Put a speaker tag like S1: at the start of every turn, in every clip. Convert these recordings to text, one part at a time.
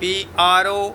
S1: PROPULSION,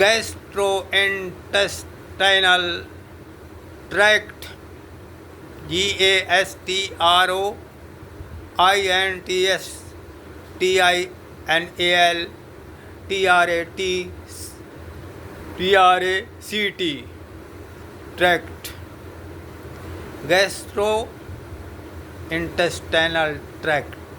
S1: gastrointestinal tract, GASTROINTESTINAL tract, gastrointestinal tract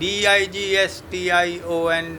S1: DIGESTION,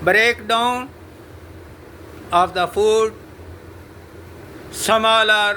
S1: breakdown of the food, smaller,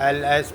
S1: PARTICALS,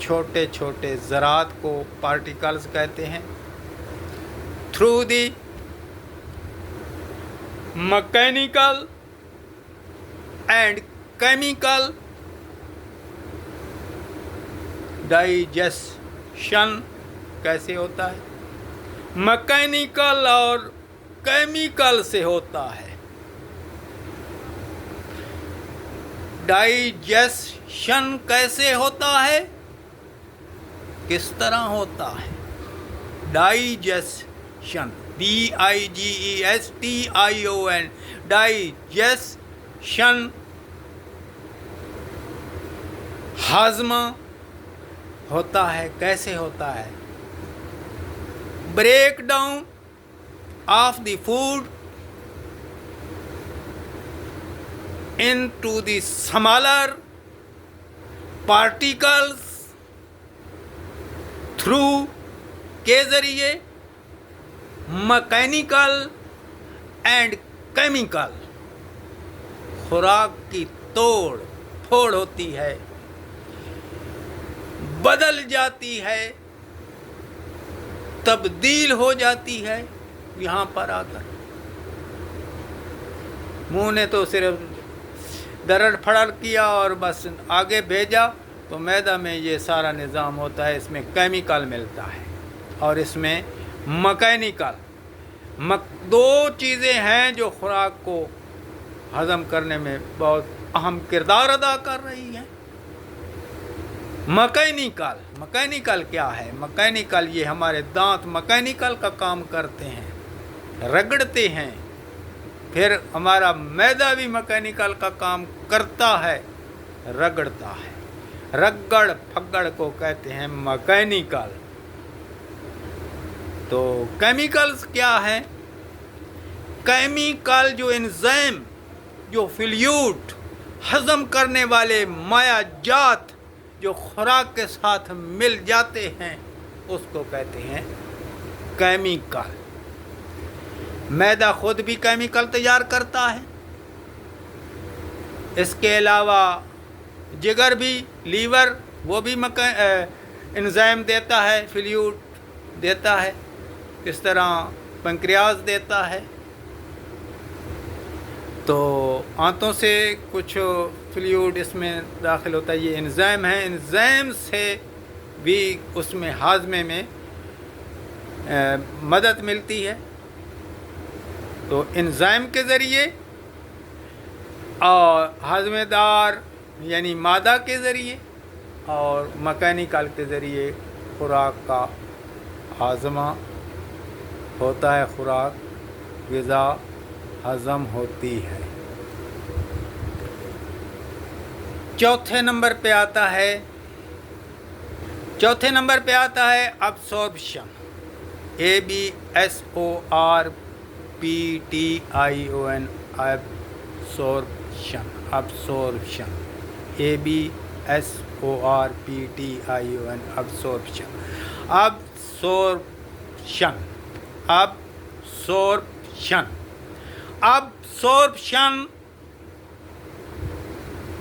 S1: چھوٹے چھوٹے ذرات کو particles کہتے ہیں. Through the mechanical and chemical digestion کیسے ہوتا ہے؟ مکینیکل اور کیمیکل سے ہوتا ہے. ڈائجیشن کیسے ہوتا ہے؟ کس طرح ہوتا ہے؟ ڈائجیشن DIGESTION ڈائجیشن ہضم ہوتا ہے. کیسے ہوتا ہے؟ Break down of the food into the smaller particles through کے ذریعے مکینیکل اینڈ کیمیکل خوراک کی توڑ پھوڑ ہوتی ہے، بدل جاتی ہے، تبدیل ہو جاتی ہے. یہاں پر آ کر منہ نے تو صرف درڑ پھڑ کیا اور بس آگے بھیجا، تو معدہ میں یہ سارا نظام ہوتا ہے. اس میں کیمیکل ملتا ہے اور اس میں مکینیکل. دو چیزیں ہیں جو خوراک کو ہضم کرنے میں بہت اہم کردار ادا کر رہی ہیں. مکینیکل کیا ہے؟ مکینیکل یہ ہمارے دانت مکینیکل کا کام کرتے ہیں، رگڑتے ہیں. پھر ہمارا معدہ بھی مکینیکل کا کام کرتا ہے، رگڑتا ہے. رگڑ پھگڑ کو کہتے ہیں مکینیکل. تو کیمیکلز کیا ہے؟ کیمیکل جو انزائم، جو فلوئڈ ہضم کرنے والے مایع جات جو خوراک کے ساتھ مل جاتے ہیں، اس کو کہتے ہیں کیمیکل. معدہ خود بھی کیمیکل تیار کرتا ہے. اس کے علاوہ جگر بھی، لیور، وہ بھی انزائم دیتا ہے، فلوئڈ دیتا ہے. اس طرح پنکریاز دیتا ہے. تو آنتوں سے کچھ فلوئڈ اس میں داخل ہوتا ہے، یہ انزائم ہے. انزائم سے بھی اس میں ہاضمے میں مدد ملتی ہے. تو انزائم کے ذریعے اور ہاضمے دار یعنی معدہ کے ذریعے اور مکینیکل کے ذریعے خوراک کا ہاضمہ ہوتا ہے، خوراک غذا ہضم ہوتی ہے. چوتھے نمبر پہ آتا ہے ابسورپشن. ABSORPTION ابسورپشن. ABSORPTION ابسورپشن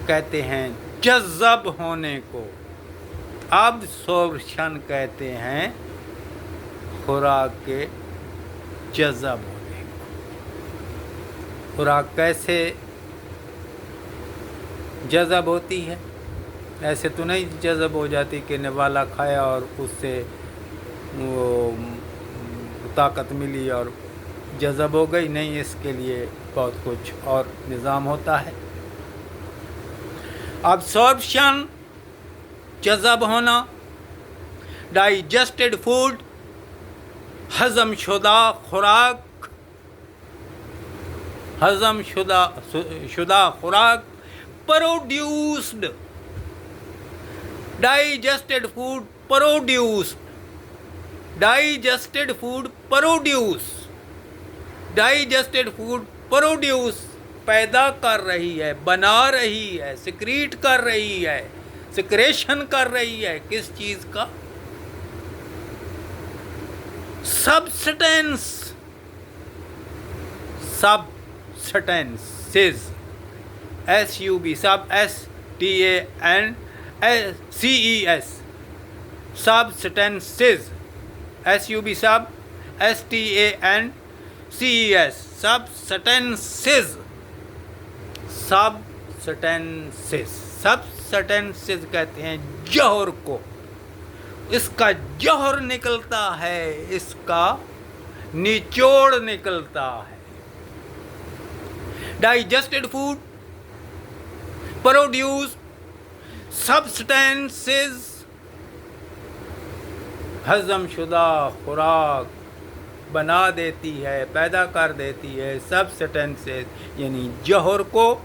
S1: کہتے ہیں جذب ہونے کو. ابسورپشن کہتے ہیں خوراک کے جذب ہونے کو. خوراک کیسے جذب ہوتی ہے؟ ایسے تو نہیں جذب ہو جاتی کہ نوالا کھایا اور اس سے وہ طاقت ملی اور جذب ہو گئی. نہیں، اس کے لیے بہت کچھ اور نظام ہوتا ہے. ابسورپشن جذب ہونا. ڈائجسٹڈ فوڈ ہضم شدہ خوراک. ہضم شدہ خوراک. Produced. Digested food produced. Digested food produce پیدا کر رہی ہے، بنا رہی ہے، سیکریٹ کر رہی ہے، سیکریشن کر رہی ہے. کس چیز کا؟ Substance. Substances. SUB. SUBSTANCES. substances, sub sub stances, substances, substances کہتے ہیں جوہر کو. اس کا جوہر نکلتا ہے, اس کا نچوڑ نکلتا ہے. digested food produce substances, ہضم شدہ خوراک بنا دیتی ہے, پیدا کر دیتی ہے substances یعنی جوہر کو.